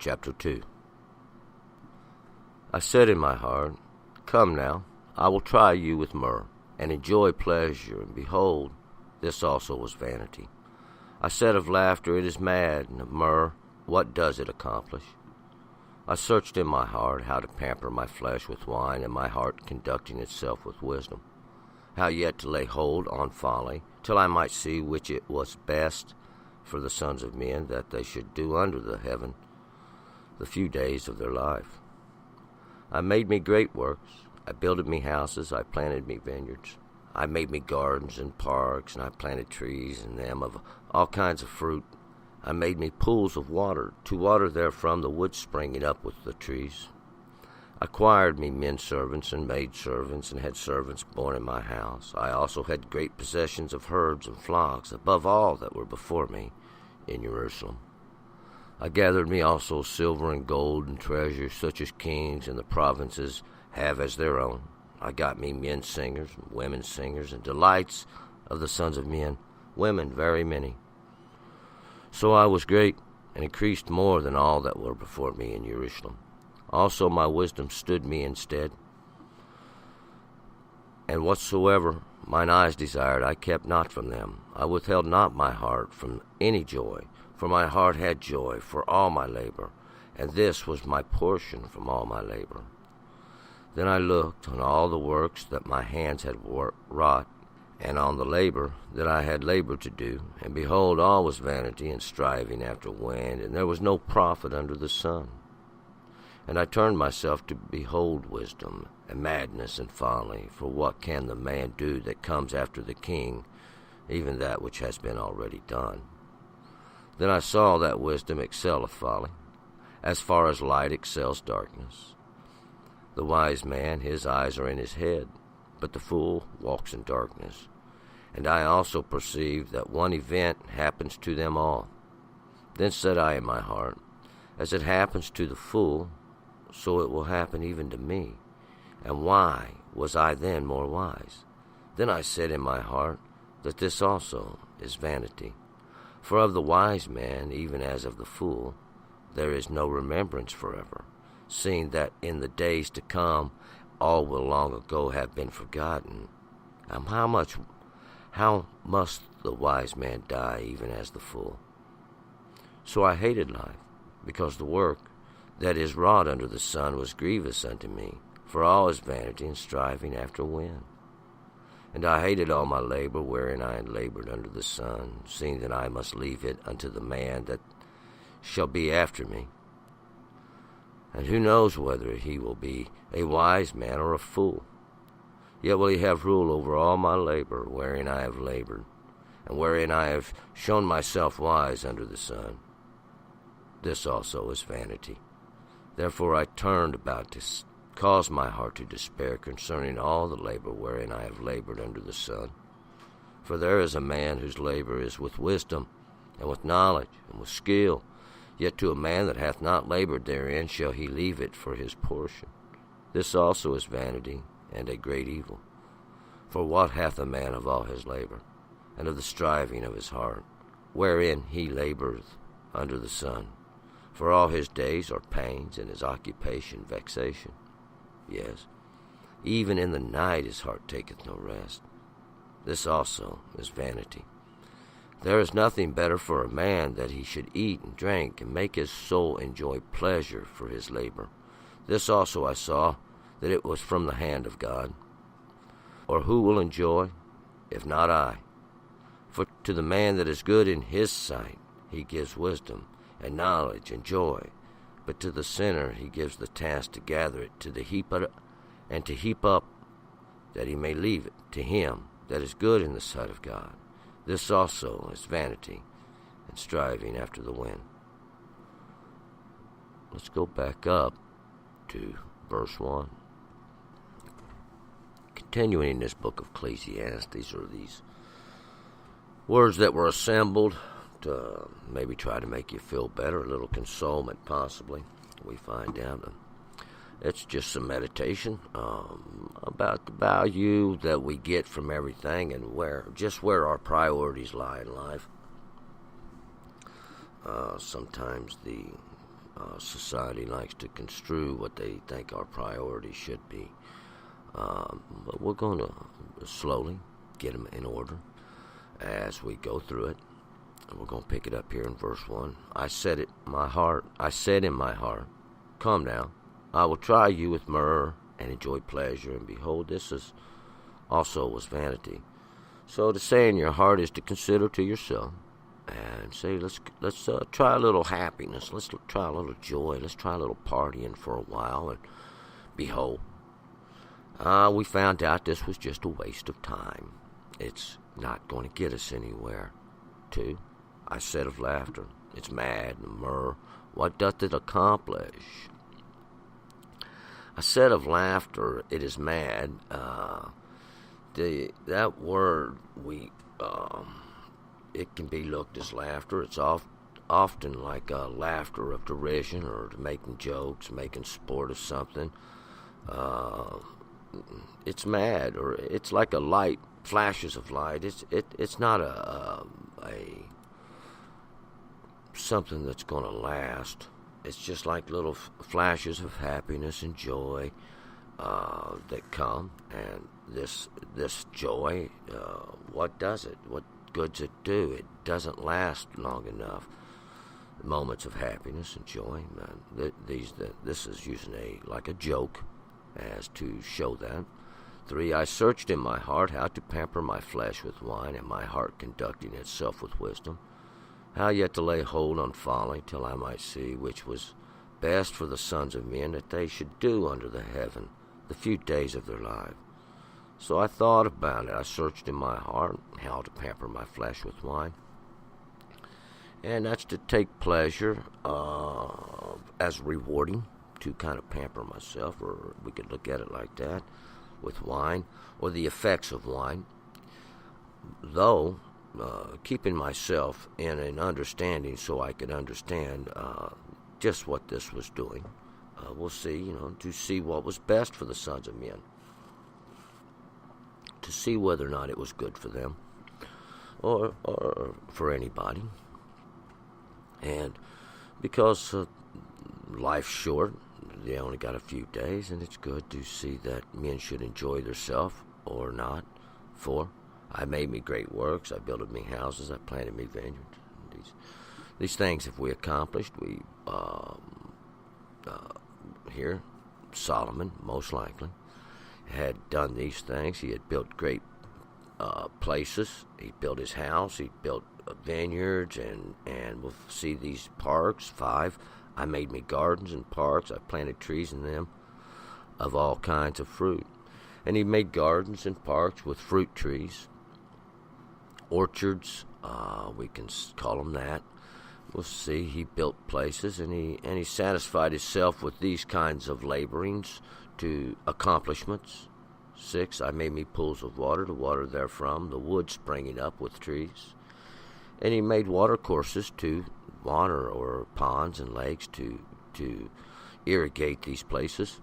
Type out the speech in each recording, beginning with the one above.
Chapter 2. I said in my heart, Come now, I will try you with myrrh, and enjoy pleasure, and behold, this also was vanity. I said of laughter, It is mad, and of myrrh, what does it accomplish? I searched in my heart how to pamper my flesh with wine, and my heart conducting itself with wisdom, how yet to lay hold on folly, till I might see which it was best for the sons of men that they should do under the heaven the few days of their life. I made me great works, I builded me houses, I planted me vineyards, I made me gardens and parks, and I planted trees in them of all kinds of fruit. I made me pools of water, to water therefrom the wood springing up with the trees. I acquired me men servants and maid servants, and had servants born in my house. I also had great possessions of herds and flocks, above all that were before me in Jerusalem. I gathered me also silver and gold and treasures, such as kings in the provinces have as their own. I got me men singers and women singers, and delights of the sons of men, women very many. So I was great, and increased more than all that were before me in Jerusalem. Also my wisdom stood me in stead, and whatsoever mine eyes desired I kept not from them. I withheld not my heart from any joy, for my heart had joy for all my labor, and this was my portion from all my labor. Then I looked on all the works that my hands had wrought, and on the labor that I had labored to do, and behold, all was vanity and striving after wind, and there was no profit under the sun. And I turned myself to behold wisdom, and madness and folly, for what can the man do that comes after the king, even that which has been already done? Then I saw that wisdom excelleth folly, as far as light excels darkness. The wise man, his eyes are in his head, but the fool walks in darkness. And I also perceived that one event happens to them all. Then said I in my heart, As it happens to the fool, so it will happen even to me. And why was I then more wise? Then I said in my heart, that this also is vanity. For of the wise man, even as of the fool, there is no remembrance forever, seeing that in the days to come all will long ago have been forgotten. How must the wise man die even as the fool? So I hated life, because the work that is wrought under the sun was grievous unto me, for all is vanity and striving after wind. And I hated all my labor wherein I had labored under the sun, seeing that I must leave it unto the man that shall be after me. And who knows whether he will be a wise man or a fool? Yet will he have rule over all my labor wherein I have labored, and wherein I have shown myself wise under the sun. This also is vanity. Therefore I turned about to cause my heart to despair concerning all the labor wherein I have labored under the sun. For there is a man whose labor is with wisdom, and with knowledge, and with skill. Yet to a man that hath not labored therein shall he leave it for his portion. This also is vanity, and a great evil. For what hath a man of all his labor, and of the striving of his heart, wherein he laboureth under the sun? For all his days are pains, and his occupation vexation. Yes, even in the night his heart taketh no rest. This also is vanity. There is nothing better for a man that he should eat and drink, and make his soul enjoy pleasure for his labor. This also I saw, that it was from the hand of God. Or who will enjoy, if not I? For to the man that is good in his sight he gives wisdom, and knowledge, and joy. But to the sinner he gives the task to gather it, to heap up, that he may leave it to him that is good in the sight of God. This also is vanity, and striving after the wind. Let's go back up to verse 1. Continuing in this book of Ecclesiastes are these words that were assembled to maybe try to make you feel better, a little consolement possibly. We find out it's just some meditation about the value that we get from everything, and where our priorities lie in life. Sometimes the society likes to construe what they think our priorities should be. But we're going to slowly get them in order as we go through it. And we're going to pick it up here in verse 1. I said in my heart, come now, I will try you with myrrh and enjoy pleasure, and behold, this is also was vanity. So to say in your heart is to consider to yourself and say, let's try a little happiness, let's try a little joy, let's try a little partying for a while, and behold, we found out this was just a waste of time. It's not going to get us anywhere. 2, I said of laughter, it's mad, and myrrh, what doth it accomplish? I said of laughter, it is mad. That word, it can be looked as laughter. It's often like laughter of derision or making jokes, making sport of something. It's mad, or it's like a light, flashes of light. It's not a something that's going to last. It's just like little flashes of happiness and joy that come, and this joy, what does it? What good does it do? It doesn't last long enough. Moments of happiness and joy, this is using like a joke as to show that. 3, I searched in my heart how to pamper my flesh with wine, and my heart conducting itself with wisdom, how yet to lay hold on folly, till I might see which was best for the sons of men, that they should do under the heaven the few days of their life. So I thought about it. I searched in my heart how to pamper my flesh with wine. And that's to take pleasure as rewarding, to kind of pamper myself, or we could look at it like that, with wine, or the effects of wine. Though, keeping myself in an understanding so I could understand just what this was doing. We'll see, to see what was best for the sons of men, to see whether or not it was good for them, or for anybody. And because life's short, they only got a few days, and it's good to see that men should enjoy themselves or not. 4, I made me great works, I builded me houses, I planted me vineyards. These things have we accomplished. We here, Solomon, most likely, had done these things. He had built great places. He built his house. He built vineyards, and we'll see these parks. 5, I made me gardens and parks. I planted trees in them of all kinds of fruit. And he made gardens and parks with fruit trees, orchards, we can call them that. We'll see, he built places, and he satisfied himself with these kinds of laborings to accomplishments. 6, I made me pools of water to water therefrom, the wood springing up with trees. And he made water courses to water, or ponds and lakes to irrigate these places.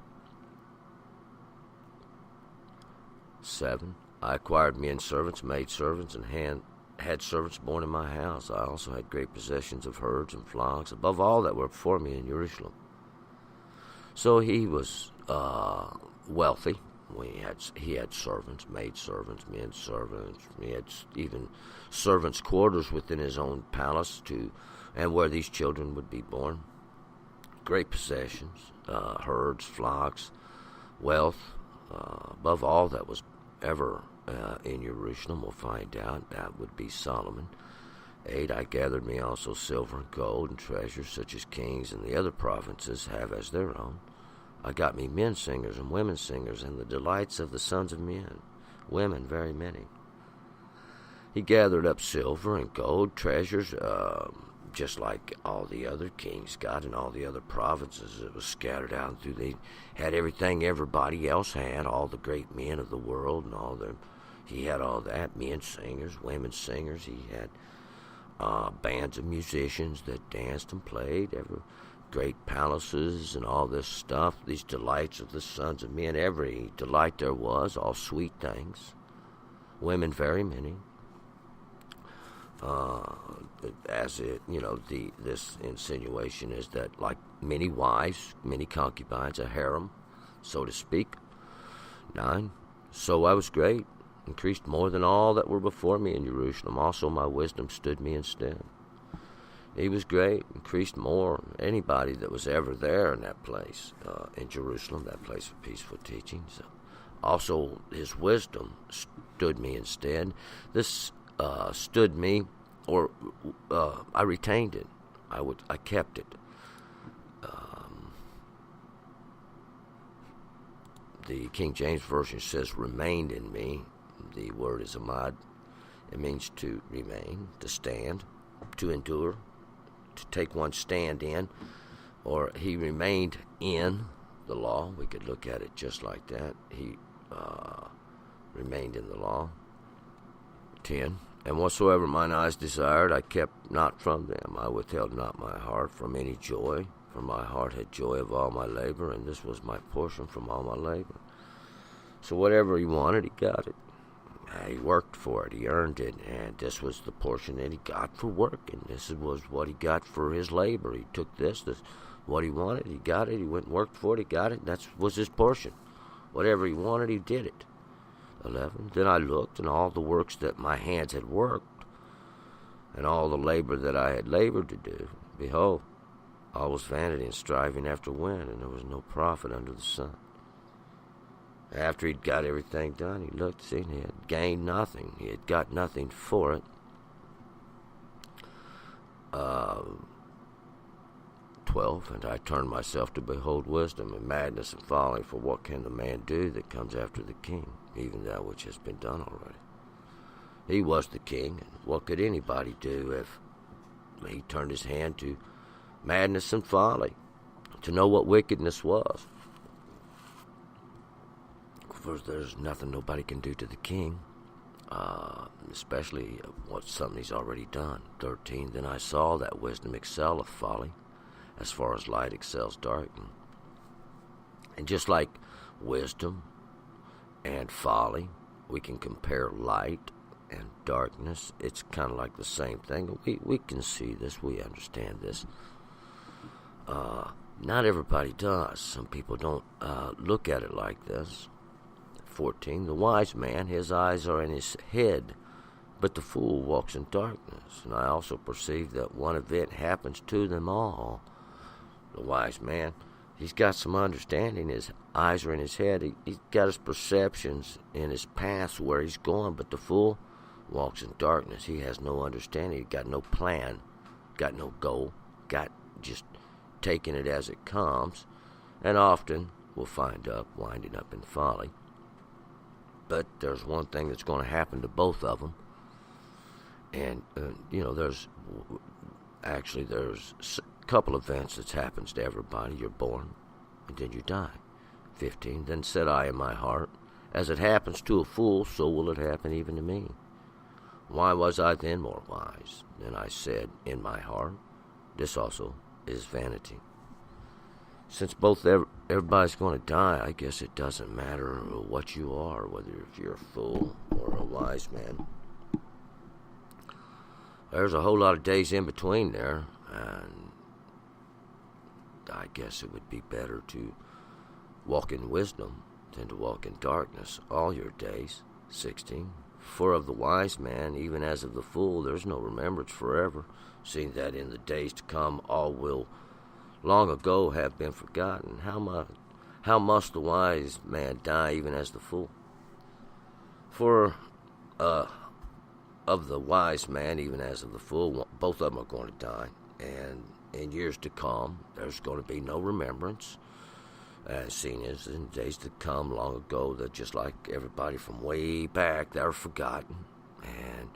7, I acquired men servants, maid servants, and had servants born in my house. I also had great possessions of herds and flocks, above all that were before me in Jerusalem. So he was wealthy. He had servants, maid servants, men servants. He had even servants' quarters within his own palace, and where these children would be born. Great possessions, herds, flocks, wealth, above all that was ever in Jerusalem. We'll find out that would be Solomon. 8, I gathered me also silver and gold and treasures such as kings and the other provinces have as their own. I got me men singers and women singers, and the delights of the sons of men, women very many. He gathered up silver and gold, treasures, just like all the other kings got in all the other provinces. It was scattered out through. They had everything everybody else had, all the great men of the world, and he had all that, men singers, women singers. He had bands of musicians that danced and played, great palaces and all this stuff, these delights of the sons of men, every delight there was, all sweet things, women very many. As it, this insinuation is that, like many wives, many concubines, a harem, so to speak. 9. So I was great, increased more than all that were before me in Jerusalem. Also my wisdom stood me in stead. He was great, increased more than anybody that was ever there in that place, in Jerusalem, that place of peaceful teaching. So also his wisdom stood me instead. This stood me, or I retained it. I kept it. The King James Version says remained in me. The word is amad. It means to remain, to stand, to endure, to take one's stand in, or he remained in the law. We could look at it just like that. He remained in the law. 10. And whatsoever mine eyes desired, I kept not from them. I withheld not my heart from any joy, for my heart had joy of all my labor, and this was my portion from all my labor. So whatever he wanted, he got it. He worked for it. He earned it, and this was the portion that he got for work, and this was what he got for his labor. He took this what he wanted, he got it. He went and worked for it, he got it. That was his portion. Whatever he wanted, he did it. 11. Then I looked, and all the works that my hands had worked, and all the labor that I had labored to do, behold, all was vanity and striving after wind, and there was no profit under the sun. After he'd got everything done, he looked, see, and he had gained nothing. He had got nothing for it. 12. And I turned myself to behold wisdom and madness and folly, for what can the man do that comes after the king, even that which has been done already? He was the king, and what could anybody do if he turned his hand to madness and folly, to know what wickedness was? For there's nothing nobody can do to the king, especially something he's already done. 13. Then I saw that wisdom excelleth folly, as far as light excels darkness. And just like wisdom and folly, we can compare light and darkness. It's kind of like the same thing. We can see this. We understand this. Not everybody does. Some people don't look at it like this. 14. The wise man, his eyes are in his head, but the fool walks in darkness. And I also perceive that one event happens to them all. The wise man, he's got some understanding. His eyes are in his head. He's got his perceptions in his path where he's going. But the fool walks in darkness. He has no understanding. He's got no plan, got no goal, got just taking it as it comes. And often we'll winding up in folly. But there's one thing that's going to happen to both of them. And, there's a couple events that happens to everybody. You're born, and then you die. 15. Then said I in my heart, as it happens to a fool, so will it happen even to me. Why was I then more wise? Then I said in my heart, this also is vanity. Since everybody's going to die, I guess it doesn't matter what you are, whether if you're a fool or a wise man. There's a whole lot of days in between there, and I guess it would be better to walk in wisdom than to walk in darkness all your days. 16. For of the wise man, even as of the fool, there's no remembrance forever, seeing that in the days to come all will long ago have been forgotten. How must the wise man die even as the fool? For of the wise man even as of the fool, both of them are going to die. And in years to come, there's going to be no remembrance. Seeing as in days to come long ago, that just like everybody from way back, they're forgotten. And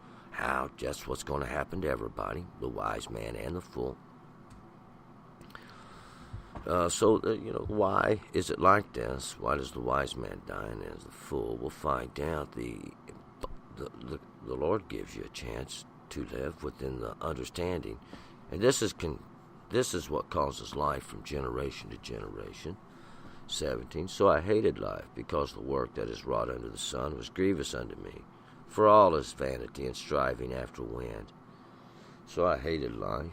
that's what's going to happen to everybody, the wise man and the fool. Why is it like this? Why does the wise man die and as the fool? We'll find out. The Lord gives you a chance to live within the understanding, and this is what causes life from generation to generation. 17. So I hated life, because the work that is wrought under the sun was grievous unto me. For all is vanity and striving after wind. So I hated life.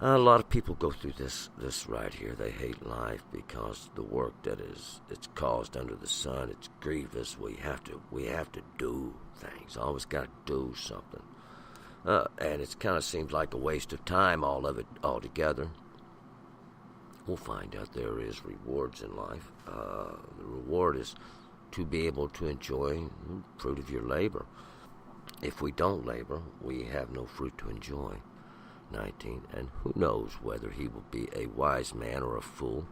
A lot of people go through this right here. They hate life because the work it's caused under the sun, it's grievous. We have to do things. Always got to do something. And it kind of seems like a waste of time, all of it altogether. We'll find out there is rewards in life. The reward is to be able to enjoy the fruit of your labor. If we don't labor, we have no fruit to enjoy. 19. And who knows whether he will be a wise man or a fool?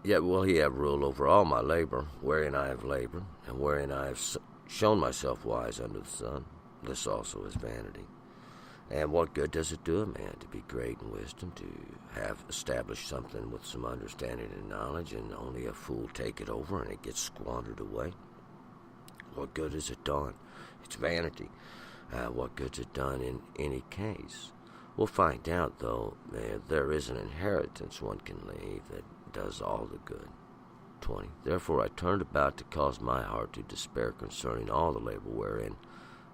Yet will he have rule over all my labor, wherein I have labored, and wherein I have shown myself wise under the sun. This also is vanity. And what good does it do a man to be great in wisdom, to have established something with some understanding and knowledge, and only a fool take it over and it gets squandered away? What good is it done? It's vanity. What good's it done in any case? We'll find out, though, there is an inheritance one can leave that does all the good. 20. Therefore I turned about to cause my heart to despair concerning all the labor wherein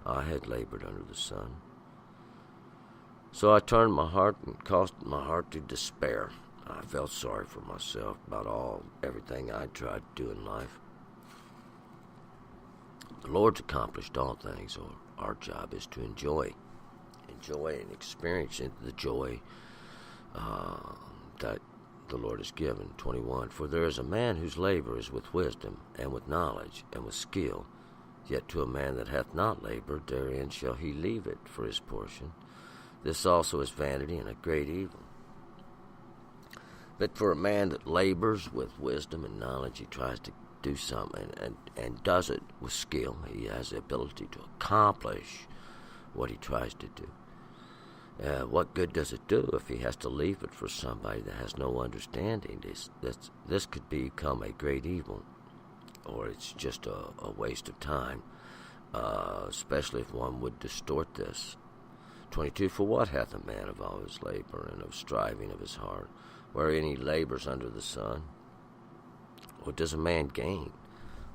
I had labored under the sun. So I turned my heart and caused my heart to despair. I felt sorry for myself about everything I tried to do in life. The Lord's accomplished all things, so our job is to enjoy and experience the joy that the Lord has given. 21. For there is a man whose labor is with wisdom, and with knowledge, and with skill. Yet to a man that hath not labored, therein shall he leave it for his portion. This also is vanity and a great evil. But for a man that labors with wisdom and knowledge, he tries to do something and does it with skill. He has the ability to accomplish what he tries to do. What good does it do if he has to leave it for somebody that has no understanding? This could become a great evil, or it's just a waste of time, especially if one would distort this. 22. For what hath a man of all his labor and of striving of his heart, wherein he labors under the sun? What does a man gain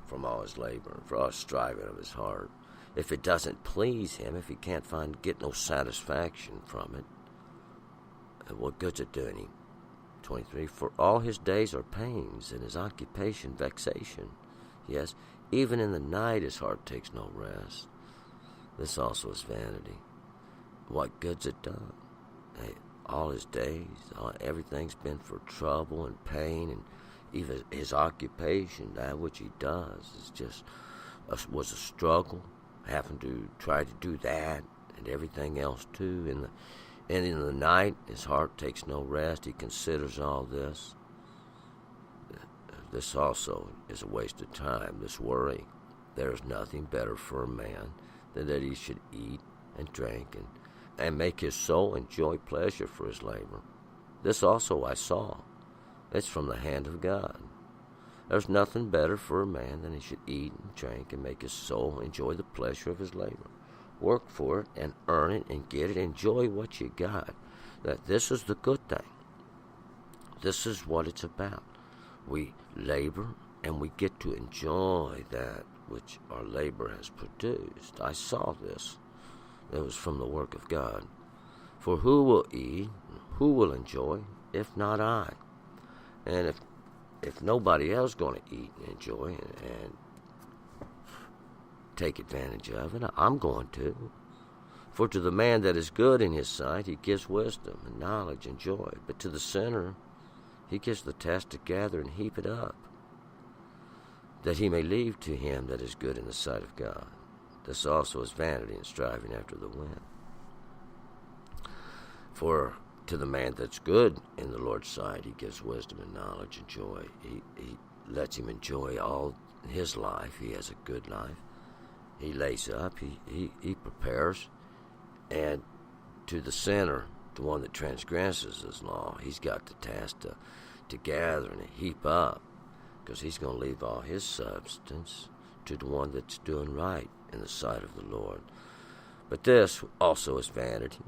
from all his labor and for all his striving of his heart, if it doesn't please him, if he can't get no satisfaction from it? What good's it doing him? 23. For all his days are pains, and his occupation vexation. Yes, even in the night his heart takes no rest. This also is vanity. What good's it done? All his days, everything's been for trouble and pain, and even his occupation, that which he does, is just was a struggle, having to try to do that and everything else too. And in the night, his heart takes no rest. He considers all this. This also is a waste of time, this worry. There is nothing better for a man than that he should eat and drink and make his soul enjoy pleasure for his labor. This also I saw. It's from the hand of God. There's nothing better for a man than he should eat and drink and make his soul enjoy the pleasure of his labor. Work for it and earn it and get it. Enjoy what you got. This is the good thing. This is what it's about. We labor and we get to enjoy that which our labor has produced. I saw this. It was from the work of God. For who will eat, who will enjoy, if not I? And if nobody else is going to eat and enjoy and take advantage of it, I'm going to. For to the man that is good in his sight, he gives wisdom and knowledge and joy. But to the sinner, he gives the task to gather and heap it up, that he may leave to him that is good in the sight of God. This also is vanity and striving after the wind. For to the man that's good in the Lord's sight, he gives wisdom and knowledge and joy. He lets him enjoy all his life. He has a good life. He lays up. He prepares. And to the sinner, the one that transgresses his law, he's got the task to gather and heap up, because he's going to leave all his substance to the one that's doing right in the sight of the Lord. But this also is vanity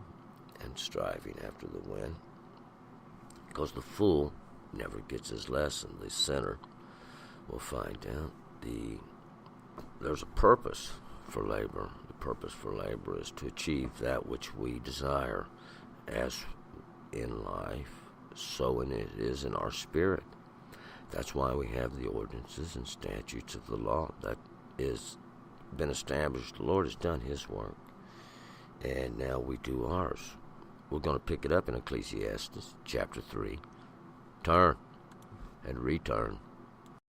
and striving after the wind, because the fool never gets his lesson. The sinner will find out there's a purpose for labor. The purpose for labor is to achieve that which we desire, as in life, so it is in our spirit. That's why we have the ordinances and statutes of the law. That is been established. The Lord has done His work, and now we do ours. We're going to pick it up in Ecclesiastes chapter 3. Turn and return.